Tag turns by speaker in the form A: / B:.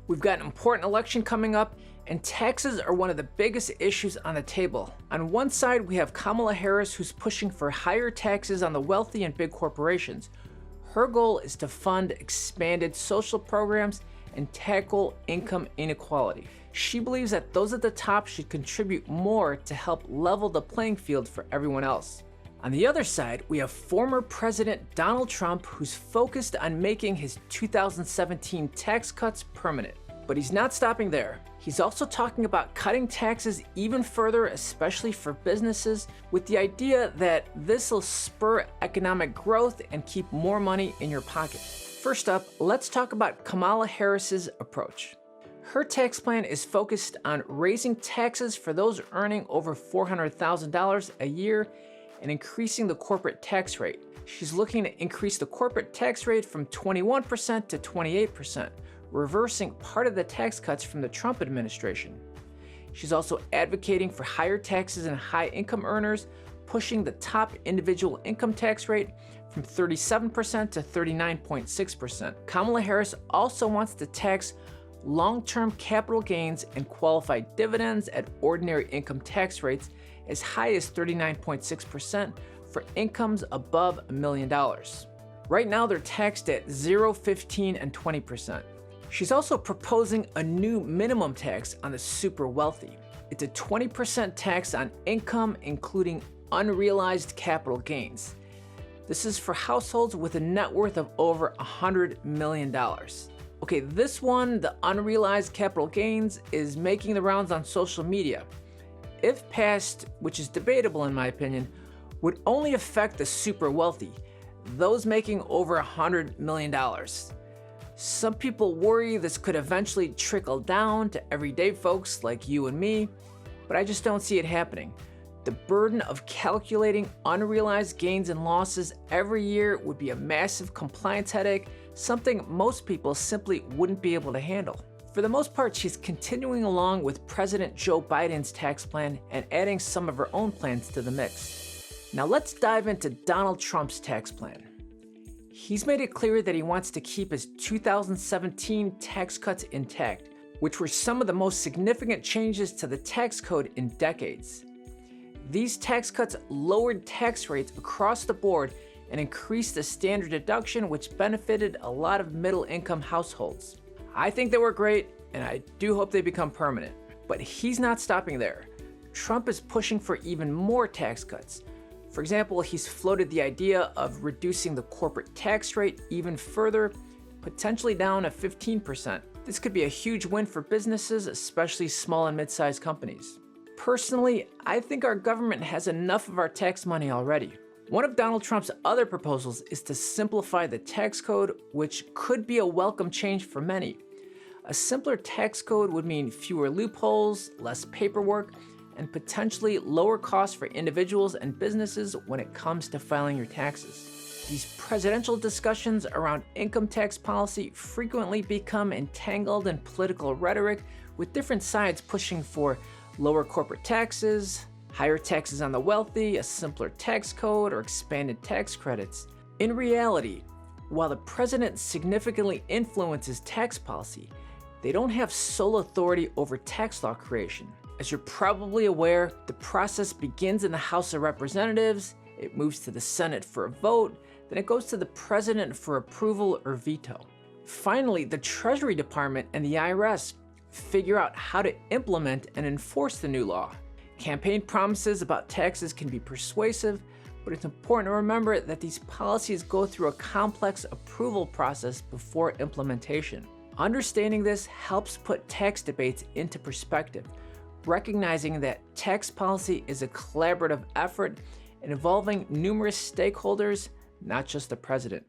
A: We've got an important election coming up, and taxes are one of the biggest issues on the table. On one side, we have Kamala Harris, who's pushing for higher taxes on the wealthy and big corporations. Her goal is to fund expanded social programs and tackle income inequality. She believes that those at the top should contribute more to help level the playing field for everyone else. On the other side, we have former President Donald Trump, who's focused on making his 2017 tax cuts permanent. But he's not stopping there. He's also talking about cutting taxes even further, especially for businesses, with the idea that this will spur economic growth and keep more money in your pocket. First up, let's talk about Kamala Harris's approach. Her tax plan is focused on raising taxes for those earning over $400,000 a year and increasing the corporate tax rate. She's looking to increase the corporate tax rate from 21% to 28%, reversing part of the tax cuts from the Trump administration. She's also advocating for higher taxes on high-income earners, pushing the top individual income tax rate from 37% to 39.6%. Kamala Harris also wants to tax long-term capital gains and qualified dividends at ordinary income tax rates as high as 39.6% for incomes above $1 million. Right now, they're taxed at 0, 15, and 20%. She's also proposing a new minimum tax on the super wealthy. It's a 20% tax on income, including unrealized capital gains. This is for households with a net worth of over $100 million. Okay, this one, the unrealized capital gains, is making the rounds on social media. If passed, which is debatable in my opinion, would only affect the super wealthy, those making over $100 million. Some people worry this could eventually trickle down to everyday folks like you and me, but I just don't see it happening. The burden of calculating unrealized gains and losses every year would be a massive compliance headache, something most people simply wouldn't be able to handle. For the most part, she's continuing along with President Joe Biden's tax plan and adding some of her own plans to the mix. Now let's dive into Donald Trump's tax plan. He's made it clear that he wants to keep his 2017 tax cuts intact, which were some of the most significant changes to the tax code in decades. These tax cuts lowered tax rates across the board and increased the standard deduction, which benefited a lot of middle-income households. I think they were great, and I do hope they become permanent. But he's not stopping there. Trump is pushing for even more tax cuts. For example, he's floated the idea of reducing the corporate tax rate even further, potentially down to 15%. This could be a huge win for businesses, especially small and mid-sized companies. Personally, I think our government has enough of our tax money already. One of Donald Trump's other proposals is to simplify the tax code, which could be a welcome change for many. A simpler tax code would mean fewer loopholes, less paperwork, and potentially lower costs for individuals and businesses when it comes to filing your taxes. These presidential discussions around income tax policy frequently become entangled in political rhetoric, with different sides pushing for lower corporate taxes, higher taxes on the wealthy, a simpler tax code, or expanded tax credits. In reality, while the president significantly influences tax policy, they don't have sole authority over tax law creation. As you're probably aware, the process begins in the House of Representatives, it moves to the Senate for a vote, then it goes to the president for approval or veto. Finally, the Treasury Department and the IRS figure out how to implement and enforce the new law. Campaign promises about taxes can be persuasive, but it's important to remember that these policies go through a complex approval process before implementation. Understanding this helps put tax debates into perspective, recognizing that tax policy is a collaborative effort involving numerous stakeholders, not just the president.